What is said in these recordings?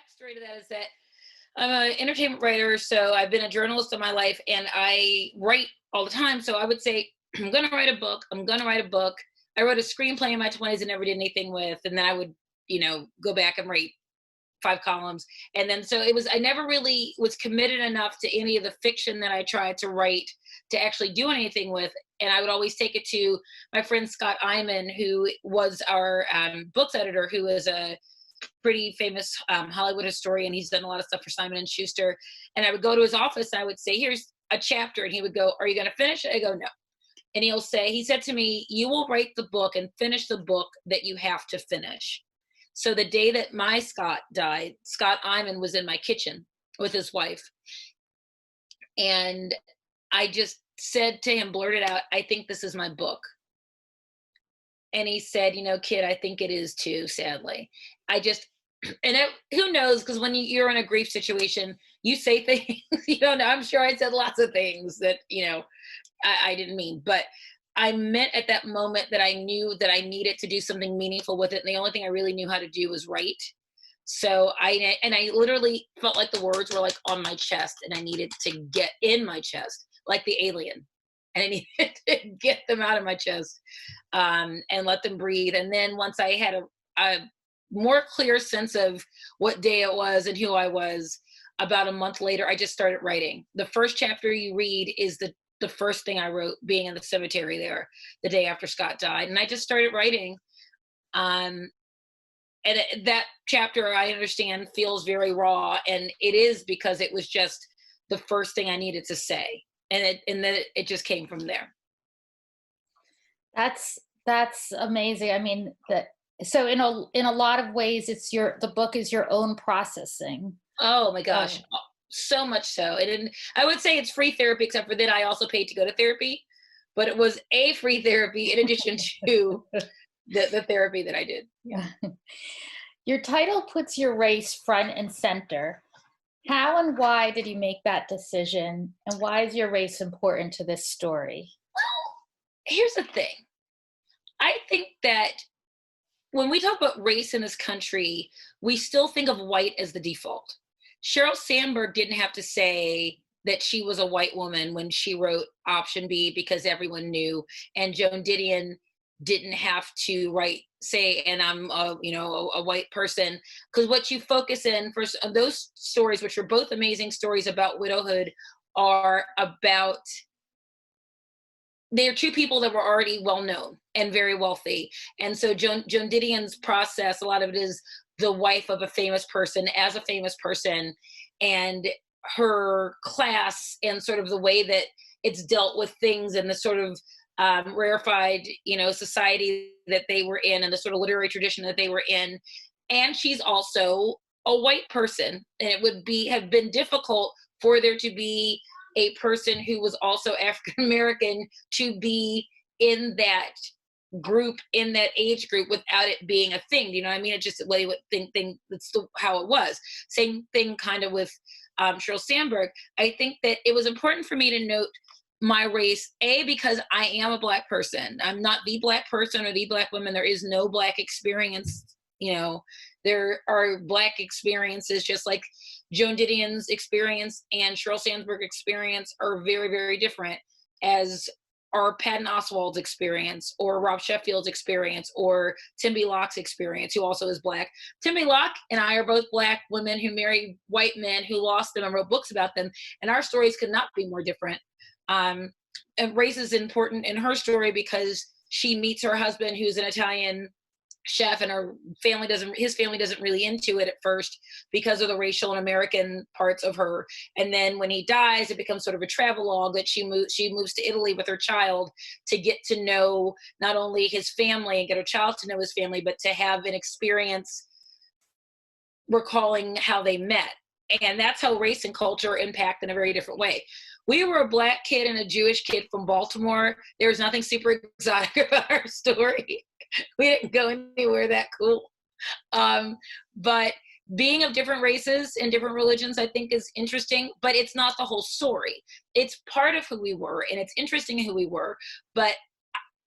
backstory to that is that I'm an entertainment writer, so I've been a journalist all my life, and I write all the time. So I would say, I'm going to write a book. I'm going to write a book. I wrote a screenplay in my 20s and never did anything with, and then I would, go back and write 5 columns, and then so it was. I never really was committed enough to any of the fiction that I tried to write to actually do anything with. And I would always take it to my friend Scott Iman, who was our books editor, who is a pretty famous Hollywood historian. He's done a lot of stuff for Simon and Schuster. And I would go to his office and I would say, "Here's a chapter," and he would go, "Are you going to finish it?" I go, "No." And he said to me, "You will write the book and finish the book that you have to finish." So the day that my Scott died, Scott Iman was in my kitchen with his wife. And I just said to him, blurted out, "I think this is my book." And he said, "Kid, I think it is too, sadly." I just, who knows? Because when you're in a grief situation, you say things, you don't know. I'm sure I said lots of things that, I didn't mean, but I meant at that moment that I knew that I needed to do something meaningful with it. And the only thing I really knew how to do was write. So I literally felt like the words were like on my chest and I needed to get in my chest like the alien. And I needed to get them out of my chest and let them breathe. And then once I had a more clear sense of what day it was and who I was, about a month later, I just started writing. The first chapter you read is the first thing I wrote, being in the cemetery there the day after Scott died. And I just started writing. That chapter, I understand, feels very raw. And it is because it was just the first thing I needed to say. And then it just came from there. That's amazing. I mean, so in a lot of ways, the book is your own processing. Oh my gosh. So much so. And I would say it's free therapy, except for that I also paid to go to therapy, but it was a free therapy in addition to the therapy that I did. Yeah. Your title puts your race front and center. How and why did you make that decision? And why is your race important to this story? Well, here's the thing. I think that when we talk about race in this country, we still think of white as the default. Sheryl Sandberg didn't have to say that she was a white woman when she wrote Option B because everyone knew. And Joan Didion didn't have to say, "And I'm a white person," because what you focus in for those stories, which are both amazing stories about widowhood, are about, they're two people that were already well known and very wealthy. And so Joan Didion's process, a lot of it is the wife of a famous person as a famous person, and her class and sort of the way that it's dealt with things and the sort of rarefied, society that they were in and the sort of literary tradition that they were in. And she's also a white person, and it would have been difficult for there to be a person who was also African American to be in that group, in that age group, without it being a thing. You know what I mean? It's just the way that's how it was. Same thing kind of with Sheryl Sandberg. I think that it was important for me to note my race, because I am a Black person. I'm not the Black person or the Black woman. There is no Black experience. There are Black experiences, just like Joan Didion's experience and Sheryl Sandberg's experience are very, very different, as are Patton Oswalt's experience or Rob Sheffield's experience or Timby Locke's experience, who also is Black. Timby Locke and I are both Black women who married white men who lost them and wrote books about them. And our stories could not be more different. And race is important in her story because she meets her husband, who's an Italian chef, and his family doesn't really into it at first because of the racial and American parts of her. And then when he dies, it becomes sort of a travelogue that she moves to Italy with her child to get to know not only his family and get her child to know his family, but to have an experience recalling how they met. And that's how race and culture impact in a very different way. We were a Black kid and a Jewish kid from Baltimore. There was nothing super exotic about our story. We didn't go anywhere that cool. But being of different races and different religions, I think, is interesting, but it's not the whole story. It's part of who we were, and it's interesting who we were. But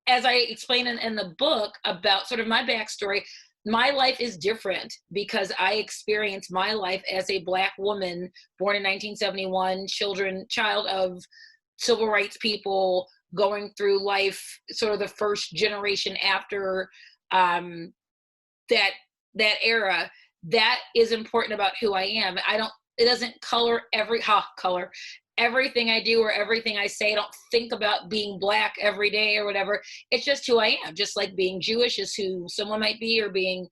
as I explain in the book about sort of my backstory, my life is different because I experienced my life as a Black woman born in 1971, child of civil rights people, going through life, sort of the first generation after that era. That is important about who I am. It doesn't color everything I do or everything I say. I don't think about being Black every day or whatever. It's just who I am. Just like being Jewish is who someone might be, or being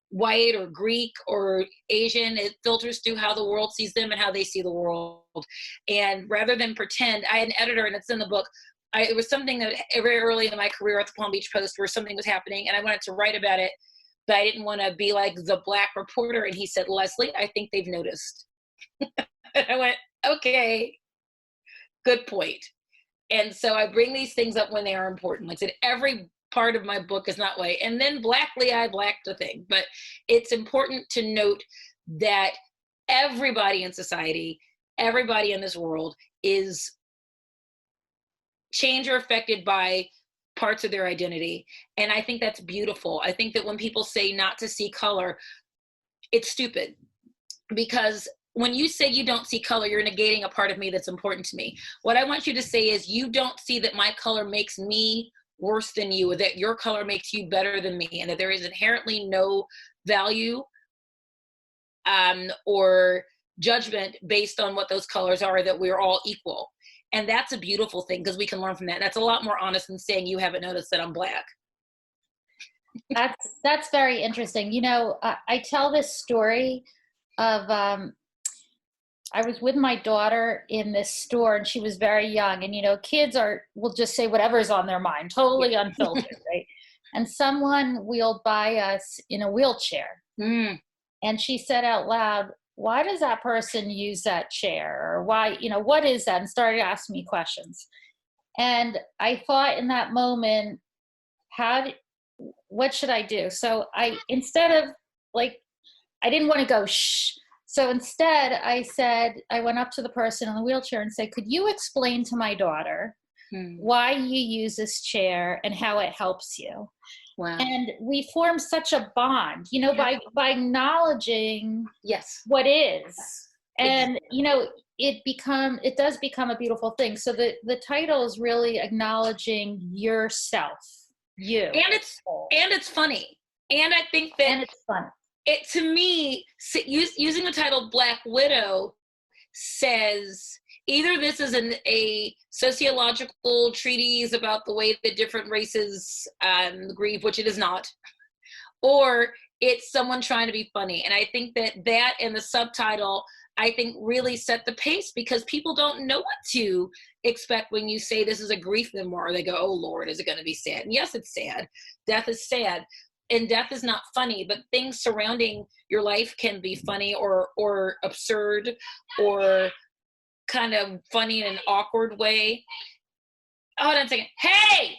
white or Greek or Asian. It filters through how the world sees them and how they see the world. And rather than pretend, I had an editor, and it's in the book. It was something that very early in my career at the Palm Beach Post, where something was happening and I wanted to write about it, but I didn't want to be like the Black reporter. And he said, "Leslie, I think they've noticed." And I went, okay, good point. And so I bring these things up when they are important. Like I said, every part of my book is not white. And then Blackly, I blacked the thing. But it's important to note that everybody in society, everybody in this world is changed or affected by parts of their identity. And I think that's beautiful. I think that when people say not to see color, it's stupid. Because when you say you don't see color, you're negating a part of me that's important to me. What I want you to say is, you don't see that my color makes me worse than you, or that your color makes you better than me, and that there is inherently no value or judgment based on what those colors are, that we're all equal. And that's a beautiful thing, because we can learn from that. That's a lot more honest than saying you haven't noticed that I'm Black. That's very interesting. You know, I tell this story of I was with my daughter in this store, and she was very young, and you know, kids will just say whatever's on their mind, totally unfiltered, right? And someone wheeled by us in a wheelchair, and she said out loud, "Why does that person use that chair? Or why, you know, what is that?" And started asking me questions. And I thought in that moment, what should I do? So instead of I didn't want to go shh. So instead I went up to the person in the wheelchair and said, "Could you explain to my daughter why you use this chair and how it helps you?" Wow. And we formed such a bond, you know, by acknowledging what is. And, you know, it does become a beautiful thing. So the title is really acknowledging yourself, you. And it's funny. And I think that and it's fun. It, to me, using the title Black Widow says either this is a sociological treatise about the way that different races grieve, which it is not, or it's someone trying to be funny. And I think that and the subtitle, I think, really set the pace, because people don't know what to expect when you say this is a grief memoir. They go, "Oh Lord, is it going to be sad?" And yes, it's sad. Death is sad. And death is not funny, but things surrounding your life can be funny or absurd or kind of funny in an awkward way. Hold on a second. Hey!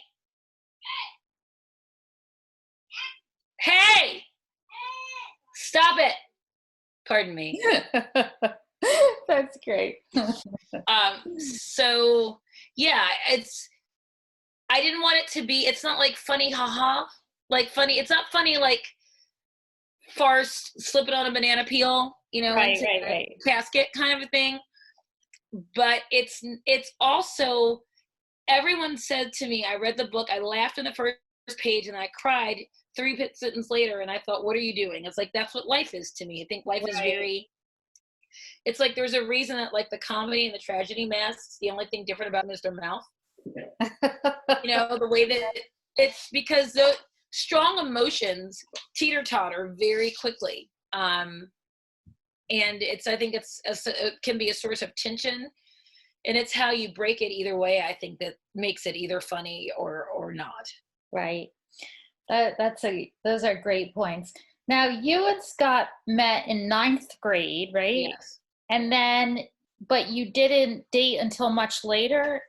Hey! Stop it! Pardon me. That's great. So yeah, I didn't want it to be, it's not like funny, haha. Like funny, it's not funny like farce, slip it on a banana peel, you know, into a casket kind of a thing. But it's also, everyone said to me, I read the book, I laughed in the first page and I cried 3 sentences later, and I thought, what are you doing? It's like, that's what life is to me. I think life is very, it's like there's a reason that like the comedy and the tragedy masks, the only thing different about Mr. Mouth. You know, the way that it's because the strong emotions teeter-totter very quickly. And I think it can be a source of tension, and it's how you break it either way, I think, that makes it either funny or not. Right. Those are great points. Now, you and Scott met in 9th grade, right? Yes. And then, but you didn't date until much later?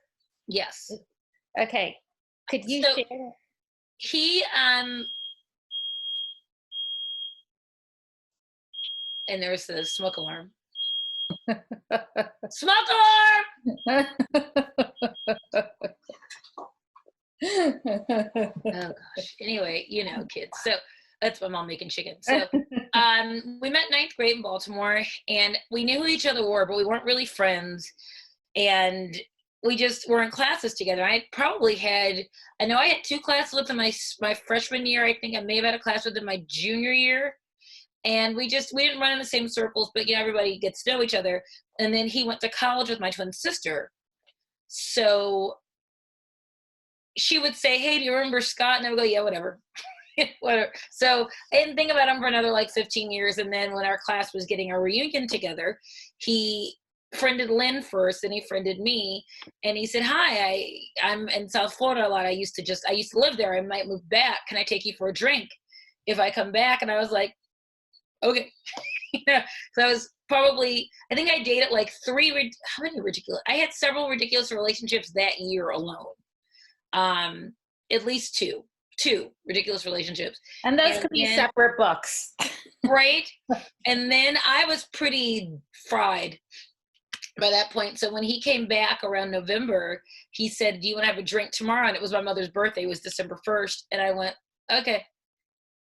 Yes. Okay. Could you share? He, and there's the smoke alarm. Smoke alarm! Oh gosh. Anyway, you know, kids. So That's my mom making chicken. So we met ninth grade in Baltimore, and we knew who each other were, but we weren't really friends. And we just were in classes together. I know I had 2 classes with him my freshman year. I think I may have had a class with him my junior year. And we didn't run in the same circles, but everybody gets to know each other. And then he went to college with my twin sister. So she would say, "Hey, do you remember Scott?" And I would go, "Yeah, whatever." Whatever. So I didn't think about him for another like 15 years. And then when our class was getting a reunion together, he friended Lynn first, and he friended me. And he said, "Hi, I'm in South Florida a lot. I used to live there. I might move back. Can I take you for a drink if I come back?" And I was like, "Okay." So I was I think I dated like how many ridiculous? I had several ridiculous relationships that year alone. At least two ridiculous relationships. And those could be separate books. Right? And then I was pretty fried by that point. So when he came back around November, he said, "Do you want to have a drink tomorrow?" And it was my mother's birthday. It was December 1st. And I went, "Okay."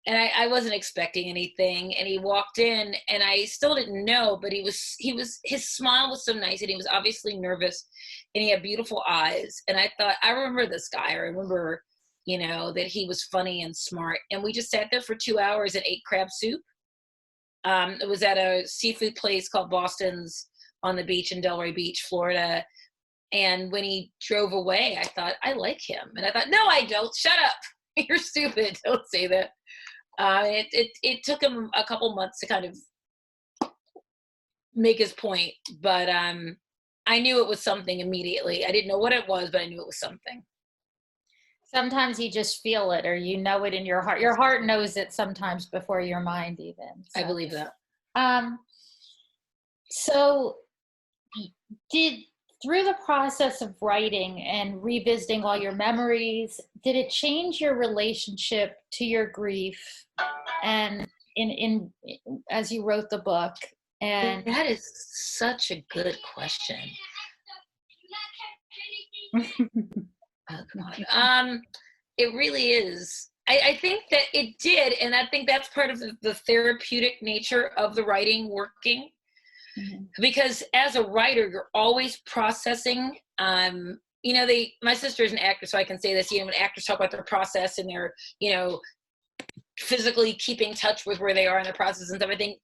And I wasn't expecting anything. And he walked in, and I still didn't know, but his smile was so nice, and he was obviously nervous, and he had beautiful eyes. And I thought, I remember this guy. I remember, that he was funny and smart. And we just sat there for 2 hours and ate crab soup. It was at a seafood place called Boston's on the beach in Delray Beach, Florida. And when he drove away, I thought, I like him. And I thought, no, I don't. Shut up. You're stupid. Don't say that. It took him a couple months to kind of make his point, but I knew it was something immediately. I didn't know what it was, but I knew it was something. Sometimes you just feel it, or it in your heart. Your heart knows it sometimes before your mind even. So. I believe that. So through the process of writing and revisiting all your memories, did it change your relationship to your grief and as you wrote the book? And that is such a good question. Oh, come on. It really is. I think that it did, and I think that's part of the therapeutic nature of the writing working. Mm-hmm. Because as a writer, you're always processing. My sister's an actor, so I can say this. When actors talk about their process and they're, physically keeping touch with where they are in their process and stuff, I think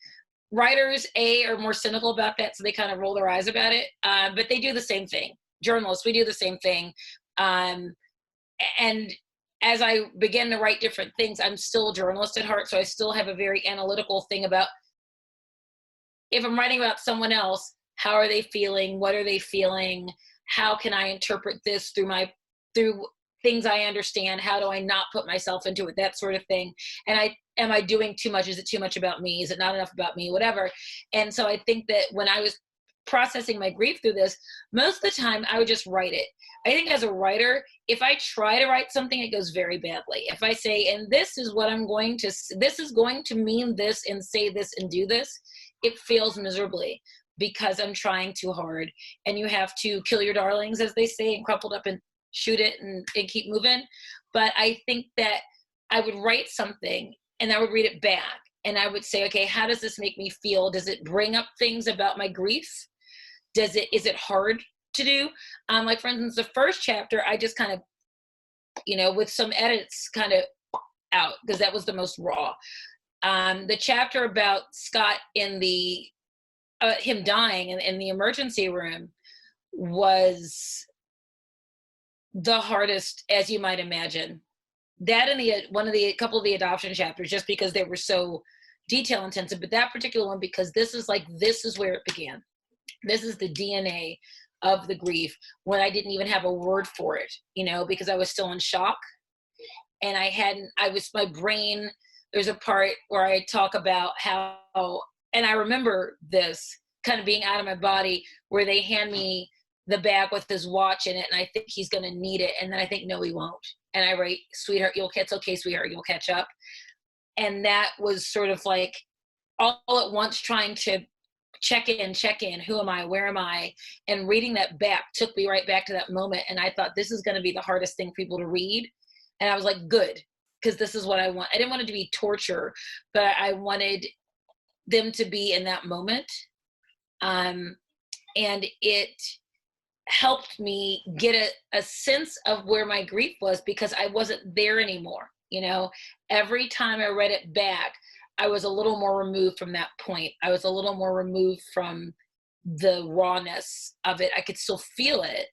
writers, are more cynical about that, so they kind of roll their eyes about it. But they do the same thing. Journalists, we do the same thing. And as I begin to write different things, I'm still a journalist at heart, so I still have a very analytical thing about, if I'm writing about someone else, how are they feeling? What are they feeling? How can I interpret this through things I understand? How do I not put myself into it? That sort of thing. And am I doing too much? Is it too much about me? Is it not enough about me? Whatever. And so I think that when I was processing my grief through this, most of the time I would just write it. I think as a writer, if I try to write something, it goes very badly. If I say, and this is going to mean this and say this and do this, it fails miserably because I'm trying too hard. And you have to kill your darlings, as they say, and crumple it up and shoot it and keep moving. But I think that I would write something and I would read it back and I would say, okay, how does this make me feel? Does it bring up things about my grief? Is it hard to do? Like, for instance, the first chapter, I just kind of, with some edits kind of out, because that was the most raw. The chapter about Scott in the him dying in the emergency room was the hardest, as you might imagine. That and a couple of the adoption chapters, just because they were so detail intensive, but that particular one, because this is where it began. This is the DNA of the grief, when I didn't even have a word for it, because I was still in shock. And my brain, there's a part where I talk about how, and I remember this kind of being out of my body, where they hand me the bag with his watch in it, and I think he's going to need it. And then I think, no, he won't. And I write, "Sweetheart, it's okay, sweetheart, you'll catch up." And that was sort of like all at once trying to check in, who am I, where am I? And reading that back took me right back to that moment. And I thought, this is going to be the hardest thing for people to read. And I was like, good, because this is what I want. I didn't want it to be torture, but I wanted them to be in that moment. And it helped me get a sense of where my grief was, because I wasn't there anymore. You know, every time I read it back, I was a little more removed from that point. I was a little more removed from the rawness of it. I could still feel it,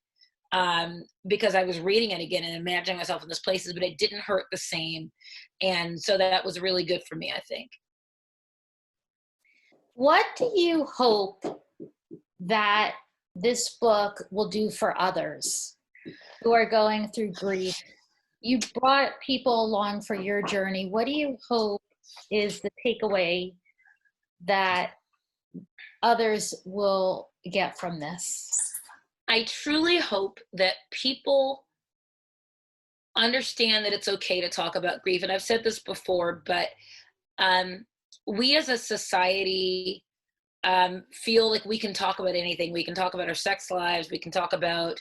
because I was reading it again and imagining myself in those places, but it didn't hurt the same. And so that was really good for me, I think. What do you hope that this book will do for others who are going through grief? You brought people along for your journey. What do you hope is the takeaway that others will get from this? I truly hope that people understand that it's okay to talk about grief. And I've said this before, but we as a society feel like we can talk about anything. We can talk about our sex lives. We can talk about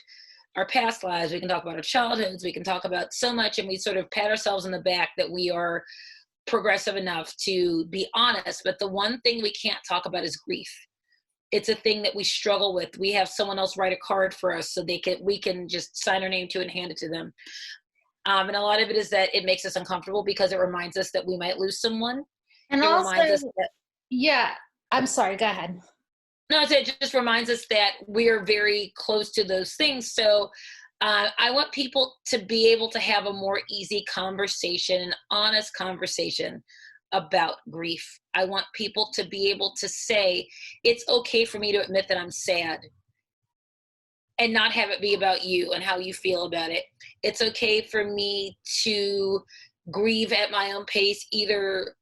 our past lives. We can talk about our childhoods. We can talk about so much, and we sort of pat ourselves on the back that we are progressive enough to be honest. But the one thing we can't talk about is grief. It's a thing that we struggle with. We have someone else write a card for us so we can just sign our name to it and hand it to them. And a lot of it is that it makes us uncomfortable because it reminds us that we might lose someone. And it also, reminds us that, yeah, I'm sorry, go ahead. No, it just reminds us that we're very close to those things. So I want people to be able to have a more easy conversation, an honest conversation about grief. I want people to be able to say, it's okay for me to admit that I'm sad, and not have it be about you and how you feel about it. It's okay for me to grieve at my own pace, either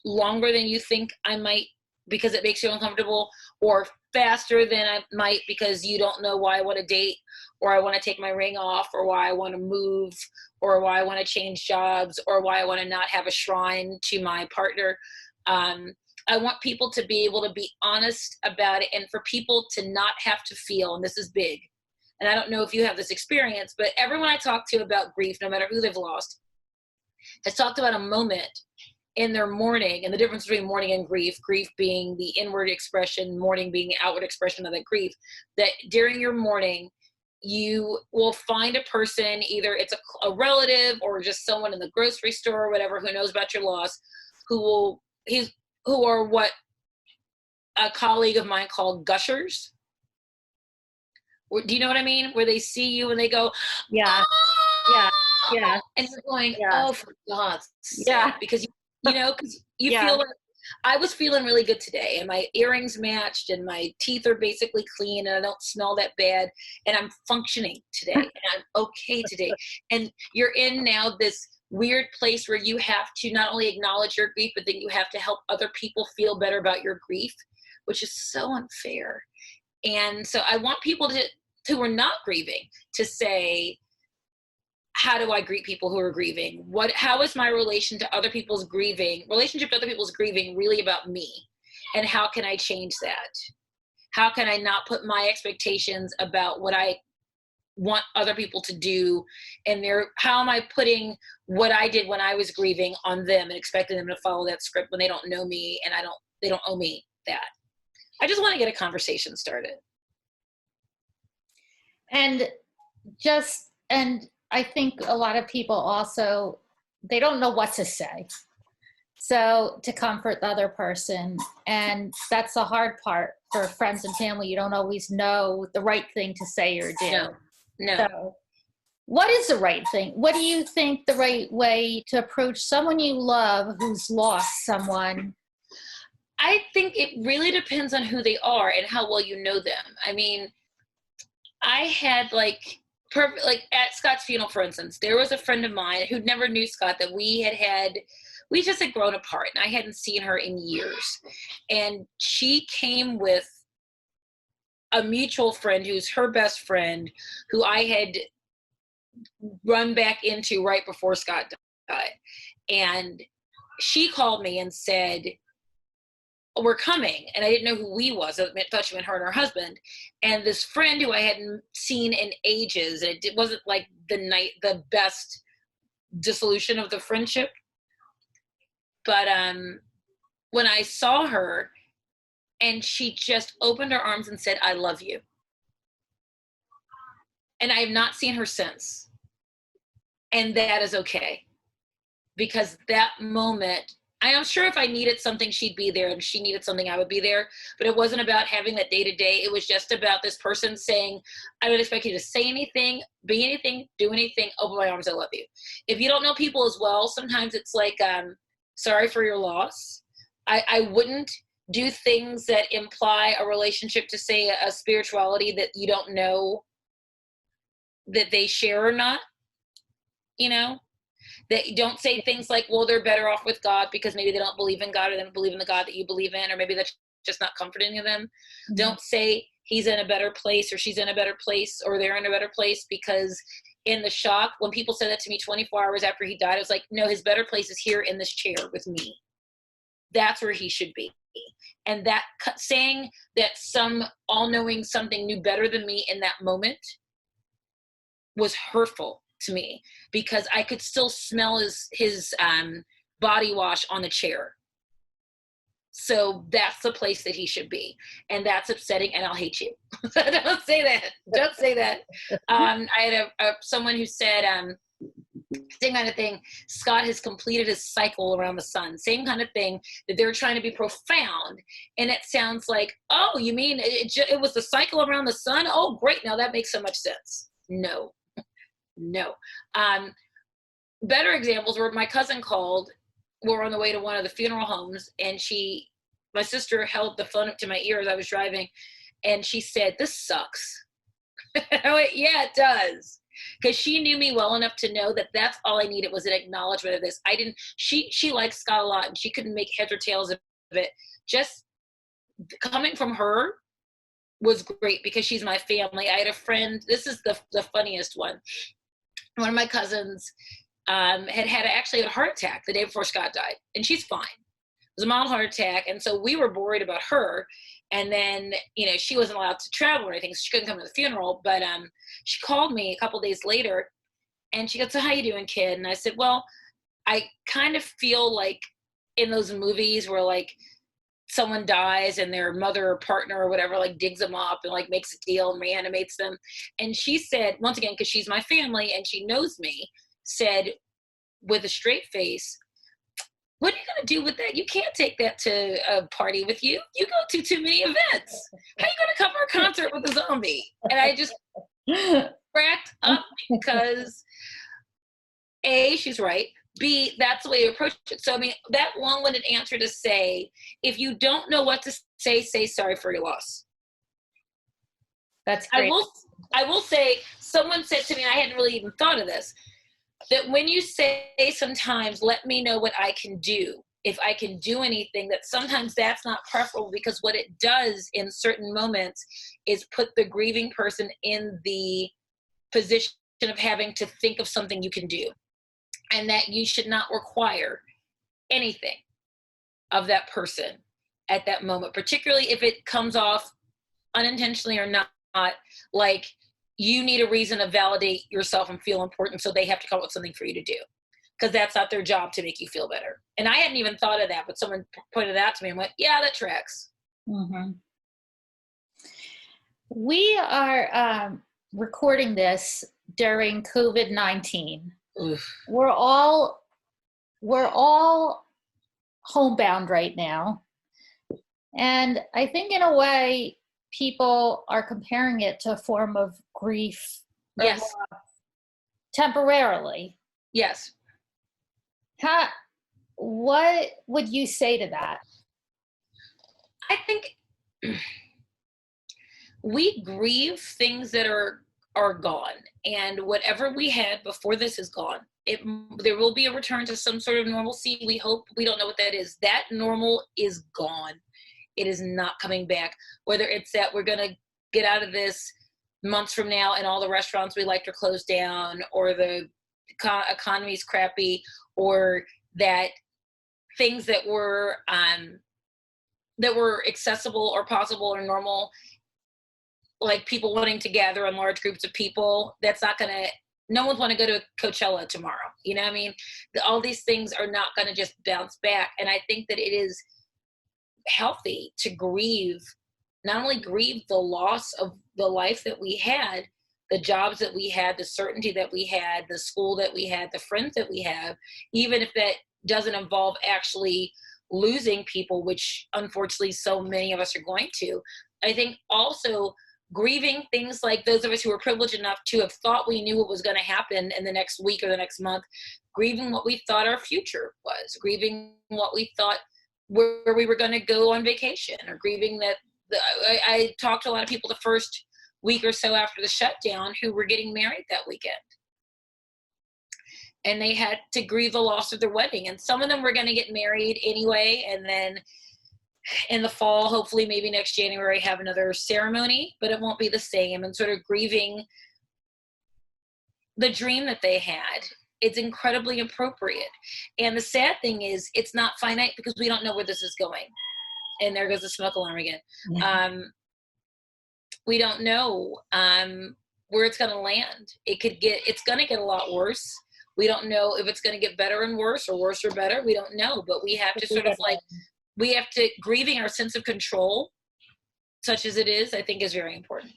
longer than you think I might because it makes you uncomfortable, or faster than I might because you don't know why I want to date, or I want to take my ring off, or why I want to move, or why I want to change jobs, or why I want to not have a shrine to my partner. I want people to be able to be honest about it, and for people to not have to feel, and this is big, and I don't know if you have this experience, but everyone I talk to about grief, no matter who they've lost, has talked about a moment in their mourning, and the difference between mourning and grief being the inward expression, mourning being the outward expression of that grief, that during your mourning, you will find a person, either it's a relative or just someone in the grocery store or whatever, who knows about your loss, who are what a colleague of mine called gushers. Do you know what I mean? Where they see you and they go, yeah, ah! yeah, and you're going, yeah. oh, for God's sake, yeah, because because you yeah. feel like, I was feeling really good today, and my earrings matched, and my teeth are basically clean, and I don't smell that bad, and I'm functioning today, and I'm okay today. And you're in now this weird place where you have to not only acknowledge your grief, but then you have to help other people feel better about your grief, which is so unfair. And so I want people who are not grieving to say, how do I greet people who are grieving? How is my relationship to other people's grieving really about me? And how can I change that? How can I not put my expectations about what I want other people to do, and how am I putting what I did when I was grieving on them and expecting them to follow that script when they don't know me, and they don't owe me that. I just want to get a conversation started. And I think a lot of people also, they don't know what to say. So to comfort the other person, and that's the hard part for friends and family. You don't always know the right thing to say or do. No. So what is the right thing? What do you think the right way to approach someone you love who's lost someone? I think it really depends on who they are and how well you know them. I mean, I had at Scott's funeral, for instance, there was a friend of mine who never knew Scott that we just had grown apart, and I hadn't seen her in years. And she came with a mutual friend who's her best friend, who I had run back into right before Scott died. And she called me and said, we're coming. And I didn't know who we was. I thought she meant her and her husband. And this friend who I hadn't seen in ages, and it wasn't like the best dissolution of the friendship. But when I saw her and she just opened her arms and said, "I love you." And I have not seen her since. And that is okay. Because that moment, I am sure if I needed something, she'd be there, and she needed something, I would be there. But it wasn't about having that day to day. It was just about this person saying, I don't expect you to say anything, be anything, do anything, open my arms, I love you. If you don't know people as well, sometimes it's like, sorry for your loss. I wouldn't do things that imply a relationship to, say, a spirituality that you don't know that they share or not, you know? That you don't say things like, well, they're better off with God because maybe they don't believe in God, or they don't believe in the God that you believe in, or maybe that's just not comforting to them. Mm-hmm. Don't say he's in a better place, or she's in a better place, or they're in a better place, because in the shock, when people said that to me 24 hours after he died, I was like, no, his better place is here in this chair with me. That's where he should be. And that saying that some all-knowing something knew better than me in that moment was hurtful to me, because I could still smell his body wash on the chair. So that's the place that he should be. And that's upsetting, and I'll hate you. Don't say that. Don't say that. I had someone who said, same kind of thing, Scott has completed his cycle around the sun. Same kind of thing, that they're trying to be profound. And it sounds like, oh, you mean it was the cycle around the sun? Oh, great. Now that makes so much sense. No. Better examples were, my cousin called. We're on the way to one of the funeral homes, and my sister held the phone up to my ear as I was driving, and she said, "This sucks." I went, "Yeah, it does." Because she knew me well enough to know that that's all I needed, was an acknowledgement of this. She likes Scott a lot, and she couldn't make heads or tails of it. Just coming from her was great, because she's my family. I had a friend, this is the funniest one. One of my cousins had actually a heart attack the day before Scott died, and she's fine. It was a mild heart attack, and so we were worried about her. And then, she wasn't allowed to travel or anything, so she couldn't come to the funeral. But she called me a couple days later, and she goes, "So how you doing, kid?" And I said, "Well, I kind of feel like in those movies where, like, someone dies and their mother or partner or whatever, like, digs them up and, like, makes a deal and reanimates them." And she said, once again, because she's my family and she knows me, said with a straight face, "What are you going to do with that? You can't take that to a party with you. You go to too many events. How are you going to cover a concert with a zombie?" And I just cracked up, because A, she's right. B, that's the way to approach it. So, I mean, that long-winded answer to say, if you don't know what to say sorry for your loss. That's great. I will say, someone said to me, and I hadn't really even thought of this, that when you say sometimes, "Let me know what I can do," if I can do anything, that sometimes that's not preferable, because what it does in certain moments is put the grieving person in the position of having to think of something you can do. And that you should not require anything of that person at that moment, particularly if it comes off unintentionally or not, like you need a reason to validate yourself and feel important, so they have to come up with something for you to do, because that's not their job to make you feel better. And I hadn't even thought of that, but someone pointed it out to me and went, yeah, that tracks. Mm-hmm. We are recording this during COVID-19. Oof. We're all homebound right now. And I think in a way, people are comparing it to a form of grief. Yes. Temporarily. Yes. What would you say to that? I think we grieve things that are gone, and whatever we had before this is gone. There will be a return to some sort of normalcy. We hope. We don't know what that is. That normal is gone. It is not coming back. Whether it's that we're going to get out of this months from now and all the restaurants we liked are closed down, or the economy's crappy, or that things that were accessible or possible or normal, like people wanting to gather in large groups of people, that's not going to no one's want to go to Coachella tomorrow. You know what I mean? All these things are not going to just bounce back. And I think that it is healthy to grieve, not only grieve the loss of the life that we had, the jobs that we had, the certainty that we had, the school that we had, the friends that we have, even if that doesn't involve actually losing people, which unfortunately so many of us are going to. I think also grieving things like those of us who were privileged enough to have thought we knew what was going to happen in the next week or the next month, grieving what we thought our future was, grieving what we thought where we were going to go on vacation, or grieving that I talked to a lot of people the first week or so after the shutdown who were getting married that weekend. And they had to grieve the loss of their wedding. And some of them were going to get married anyway. And then in the fall, hopefully maybe next January, have another ceremony, but it won't be the same. And sort of grieving the dream that they had. It's incredibly appropriate. And the sad thing is it's not finite because we don't know where this is going. And there goes the smoke alarm again. Yeah. We don't know where it's going to land. It's going to get a lot worse. We don't know if it's going to get better and worse or worse or better. We don't know, but we have to sort of grieving our sense of control, such as it is, I think is very important.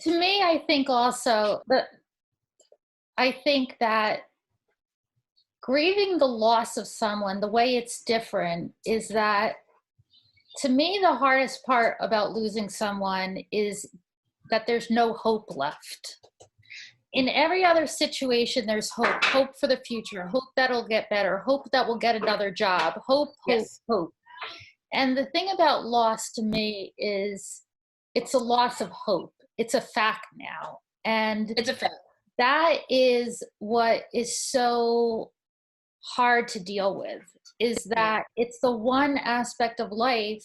To me, I think also that grieving the loss of someone, the way it's different is that, to me, the hardest part about losing someone is that there's no hope left. In every other situation, there's hope for the future, hope that'll get better, hope that we'll get another job, hope. And the thing about loss to me is it's a loss of hope. It's a fact now. And it's a fact. That is what is so hard to deal with, is that it's the one aspect of life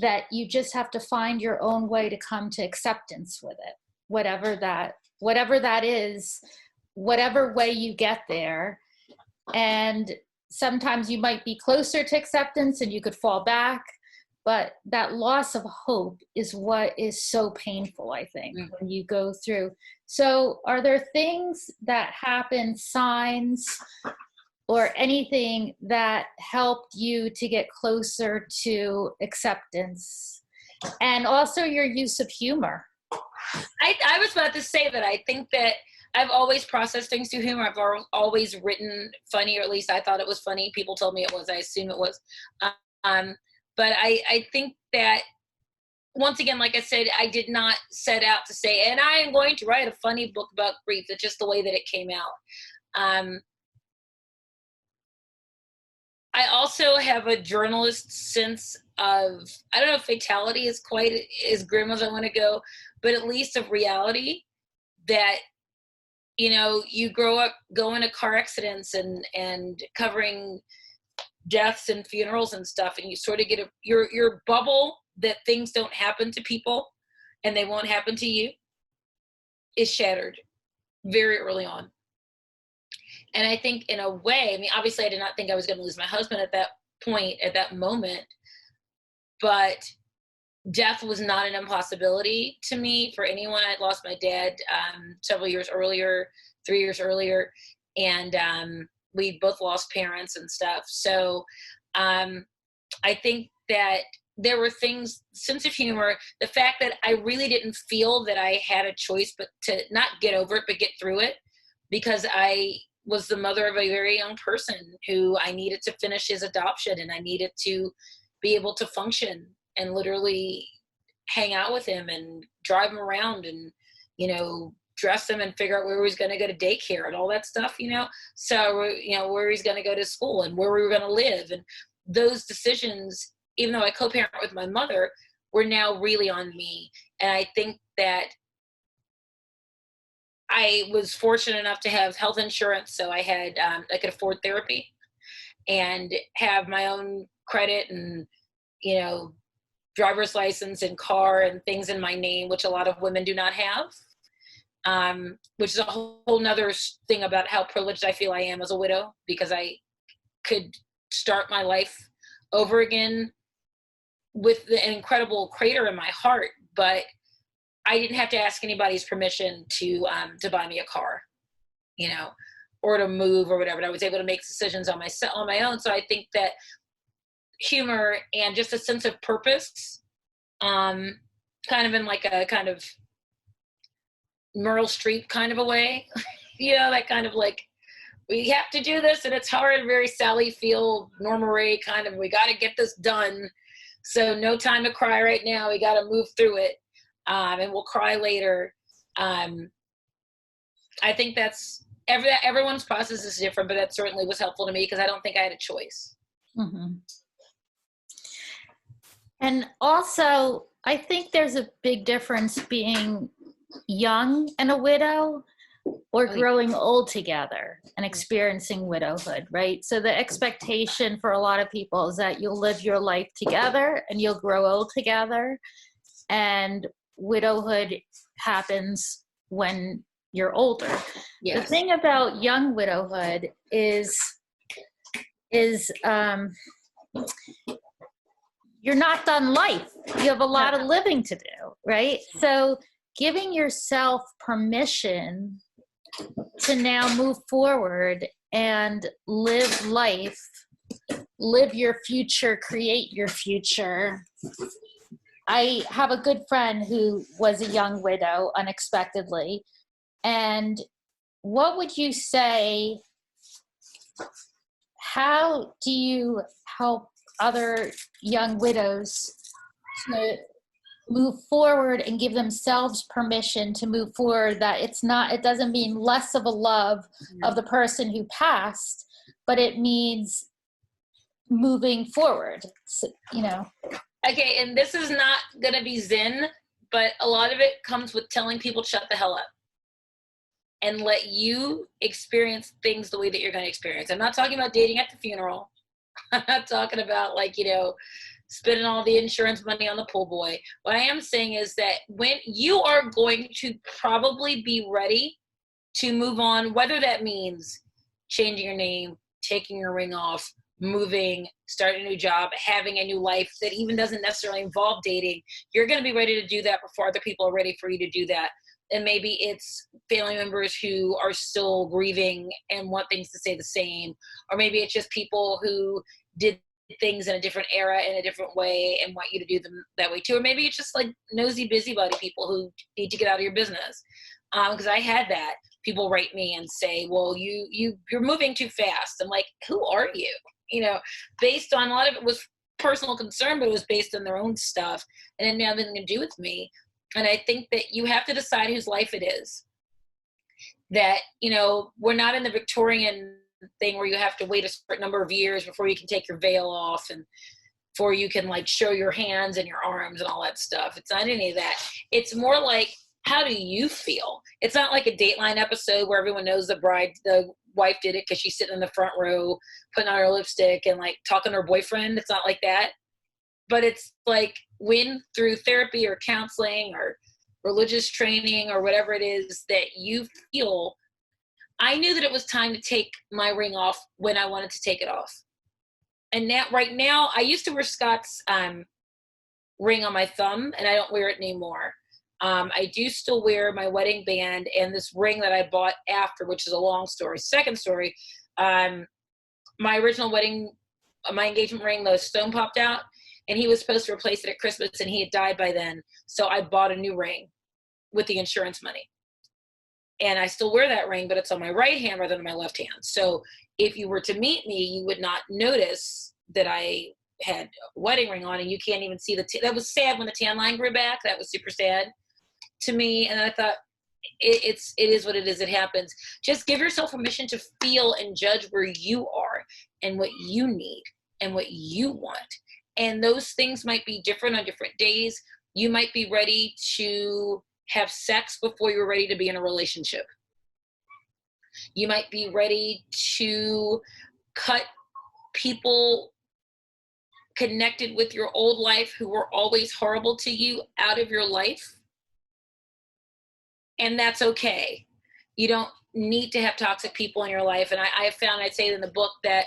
that you just have to find your own way to come to acceptance with it, whatever that is, whatever way you get there. And sometimes you might be closer to acceptance and you could fall back, but that loss of hope is what is so painful, I think, when you go through. So are there things that happen, signs or anything that helped you to get closer to acceptance? And also your use of humor. I was about to say that I think that I've always processed things through humor. I've always written funny, or at least I thought it was funny. People told me it was. I assume it was. But I think that, once again, like I said, I did not set out to say, and I am going to write a funny book about grief. It's just the way that it came out. I also have a journalist's sense of, I don't know if fatality is quite as grim as I want to go, but at least of reality, that, you know, you grow up going to car accidents and covering deaths and funerals and stuff, and you sort of get your bubble that things don't happen to people and they won't happen to you is shattered very early on. And I think in a way, I mean, obviously I did not think I was going to lose my husband at that point, at that moment, but death was not an impossibility to me for anyone. I'd lost my dad several years earlier, 3 years earlier, and we both lost parents and stuff. So I think that there were things, sense of humor, the fact that I really didn't feel that I had a choice but to not get over it, but get through it, because I was the mother of a very young person who I needed to finish his adoption, and I needed to be able to function and literally hang out with him and drive him around and, you know, dress him and figure out where he was going to go to daycare and all that stuff, you know, so, you know, where he's going to go to school and where we were going to live. And those decisions, even though I co-parent with my mother, were now really on me. And I think that I was fortunate enough to have health insurance, so I had I could afford therapy and have my own credit and, you know, driver's license and car and things in my name, which a lot of women do not have, which is a whole nother thing about how privileged I feel I am as a widow, because I could start my life over again with an incredible crater in my heart, but I didn't have to ask anybody's permission to buy me a car, you know, or to move or whatever. I was able to make decisions on my own. So I think that humor and just a sense of purpose, kind of in like a kind of Meryl Streep kind of a way, you know, that kind of like, we have to do this and it's hard, very Sally Field, Norma Ray kind of, we got to get this done. So no time to cry right now. We got to move through it. And we'll cry later. I think that's everyone's process is different, but that certainly was helpful to me because I don't think I had a choice. Mm-hmm. And also, I think there's a big difference being young and a widow or growing old together and experiencing widowhood, right? So the expectation for a lot of people is that you'll live your life together and you'll grow old together. And widowhood happens when you're older. Yes. The thing about young widowhood is you're not done life. You have a lot of living to do, right? So giving yourself permission to now move forward and live life, live your future, create your future. I have a good friend who was a young widow unexpectedly. And what would you say, how do you help other young widows to move forward and give themselves permission to move forward, that it doesn't mean less of a love of the person who passed, but it means moving forward, so, you know. Okay, and this is not going to be Zen, but a lot of it comes with telling people shut the hell up and let you experience things the way that you're going to experience. I'm not talking about dating at the funeral. I'm not talking about, like, you know, spending all the insurance money on the pool boy. What I am saying is that when you are going to probably be ready to move on, whether that means changing your name, taking your ring off, moving, starting a new job, having a new life that even doesn't necessarily involve dating, you're going to be ready to do that before other people are ready for you to do that. And maybe it's family members who are still grieving and want things to stay the same. Or maybe it's just people who did things in a different era in a different way and want you to do them that way too. Or maybe it's just like nosy busybody people who need to get out of your business. Because I had that. People write me and say, well, you're moving too fast. I'm like, who are you? You know, based on, a lot of it was personal concern, but it was based on their own stuff and it didn't have anything to do with me. And I think that you have to decide whose life it is. That, you know, we're not in the Victorian thing where you have to wait a certain number of years before you can take your veil off and before you can, like, show your hands and your arms and all that stuff. It's not any of that. It's more like, how do you feel? It's not like a Dateline episode where everyone knows the wife did it because she's sitting in the front row putting on her lipstick and, like, talking to her boyfriend. It's not like that. But it's like, when through therapy or counseling or religious training or whatever it is that you feel, I knew that it was time to take my ring off when I wanted to take it off. And now, right now, I used to wear Scott's ring on my thumb, and I don't wear it anymore. I do still wear my wedding band and this ring that I bought after, which is a long story. Second story, my original my engagement ring, the stone popped out, and he was supposed to replace it at Christmas, and he had died by then. So I bought a new ring with the insurance money. And I still wear that ring, but it's on my right hand rather than my left hand. So if you were to meet me, you would not notice that I had a wedding ring on, and you can't even see that was sad when the tan line grew back. That was super sad to me. And I thought, it is what it is. It happens. Just give yourself permission to feel and judge where you are and what you need and what you want. And those things might be different on different days. You might be ready to have sex before you're ready to be in a relationship. You might be ready to cut people connected with your old life who were always horrible to you out of your life. And that's okay. You don't need to have toxic people in your life. And I found, I'd say in the book, that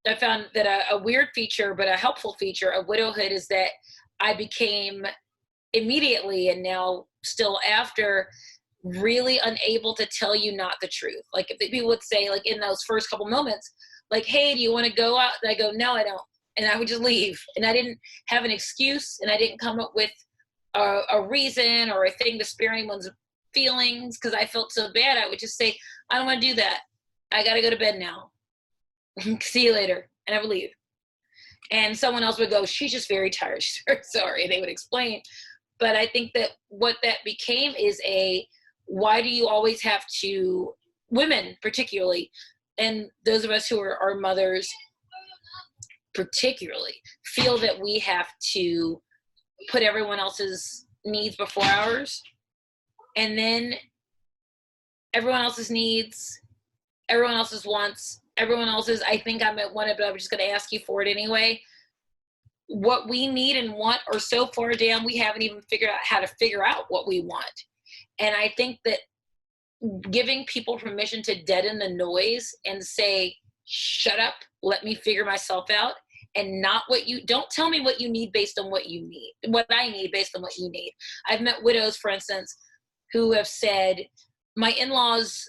I found that a weird feature, but a helpful feature of widowhood is that I became immediately and now still after, really unable to tell you not the truth. Like if people would say, like in those first couple moments, like, hey, do you want to go out? And I go, no, I don't. And I would just leave. And I didn't have an excuse, and I didn't come up with a reason or a thing to spare anyone's feelings because I felt so bad. I would just say, I don't want to do that. I got to go to bed now. See you later. And I would leave. And someone else would go, she's just very tired. She's very sorry. And they would explain. But I think that what that became is why do you always have to, women particularly, and those of us who are mothers particularly, feel that we have to put everyone else's needs before ours. And then everyone else's needs, everyone else's wants, everyone else's, I think I might want it, but I'm just going to ask you for it anyway. What we need and want are so far down, we haven't even figured out how to figure out what we want. And I think that giving people permission to deaden the noise and say, shut up, let me figure myself out, and not what you, don't tell me what you need based on what you need, what I need based on what you need. I've met widows, for instance, who have said, my in-laws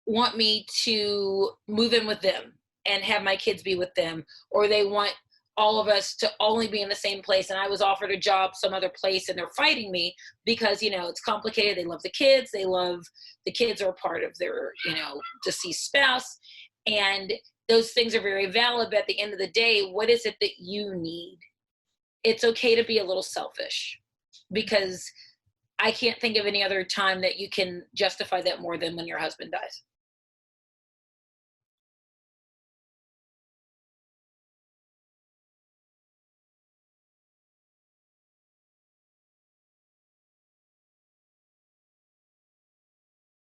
want me to move in with them and have my kids be with them, or they want all of us to only be in the same place. And I was offered a job some other place and they're fighting me because, you know, it's complicated. They love the kids. The kids are part of their, you know, deceased spouse. And those things are very valid. But at the end of the day, what is it that you need? It's okay to be a little selfish, because I can't think of any other time that you can justify that more than when your husband dies.